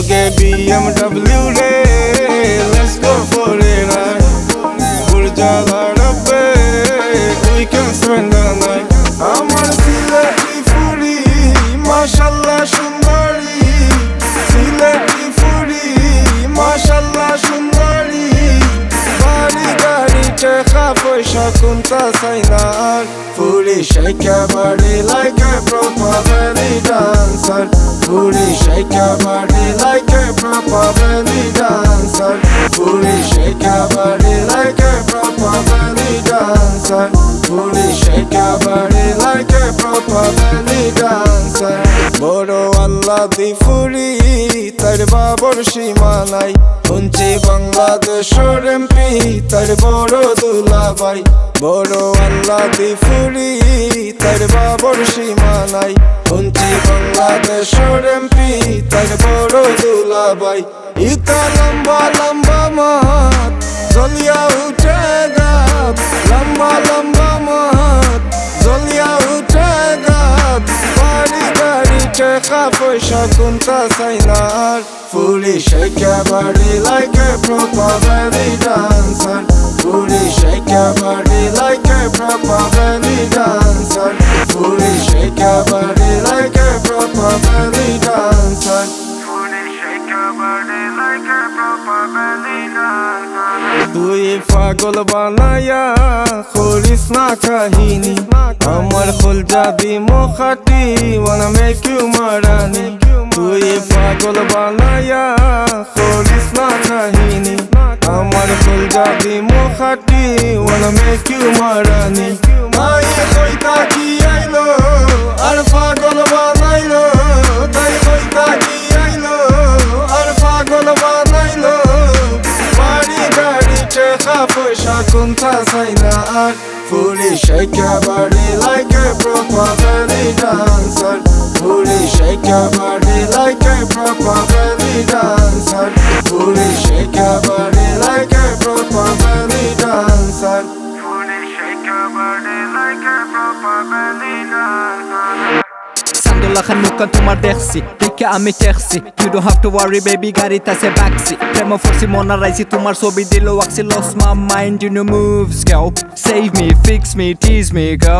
Okay, BMW day, let's go for a ride. Burja Gharape, we can spend the night. Amar Silati Furi, mashallah Shundari. Silati Furi, mashallah Shundari. Bari gari chekha poisha kunta sainar. Furi shake your body like a proper belly dancer. Furi shake your body like a proper belly dancer. Furi shake your body like a proper belly dancer. Furi shake your body like a proper belly dancer. Boro Allah di Furi tar babor সীমানাই শুনছি বাংলাদেশের MP তার বড় দুলাভাই বড় আল্লাহ দি ফুরি তার বাবর সীমানাই শুনছি বাংলাদেশের এমপি তার বড় দুলাভাই ইতা লম্বা লম্বা মাত জ্বলিয়া উঠে গাত লম্বা লম্বা মাত জ্বলিয়া উঠে গাত বাড়ি গাড়ি টাকা পয়সা কোনটা চাইনার Fully shake your body like a proper belly dancer. Fully shake your body like a proper belly dancer. Fully shake your body like a proper belly dancer. Fully shake your body like a proper belly dancer. তুই পাগল বানায়া করিস না কাহিনী আমার খোল যাবি মোখাটি wanna make you my rani তুই পাগল বানায়া করিস না কাহিনী আমার খোল যাবি মোখাটি wanna make you my rani মাই কইতা কি আইলো আর পাগল বানাইলো তাই কইতা কি আইলো আর পাগল বানাইলো বাড়ি গাড়ি টাকা পয়সা কোনটা চাইনা আর Fully shake your body like a proper belly dancer. Fully shake your body like a proper belly dancer. Fully shake your body like a proper belly dancer. Fully shake your body like a proper belly dancer. Sandula Khanuka তোমার দেখছি দেখে আমি taxi You don't have to worry baby গাড়িতে আছে বাক্সি প্রেম ফরসি মনা রাইছি তোমার ছবি দিল ওয়াক্সি Lost my mind you know moves go Save me, fix me, tease me go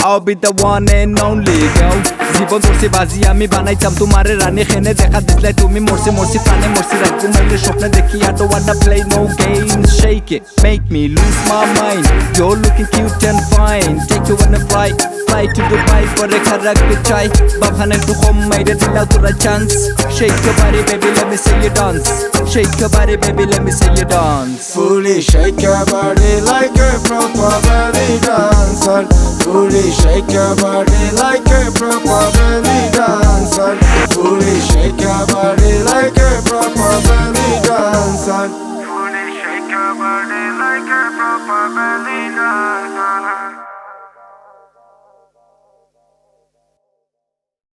I'll be the one and only go জীবন ধরছি বাজি আমি বানাইতাম তোমারে রানী খেনে দেখা দিলে তুমি মরছি মরছি প্রাণে মরছি রাত ঘুমাইলে স্বপ্নে দেখি I don't wanna play no games Shake it, make me lose my mind You're looking cute and fine Take you on a flight Fly to Dubai পরে খারাপকে চাই বাভানে একটু কম মাইরে দিলাও তোরা chance Shake your body baby let me see you dance Shake your body baby let me see you dance Fully shake your body like a proper belly dancer Fully shake your body like a proper belly dancer Fully shake your body like a proper belly dancer Fully shake your body like a proper belly dancer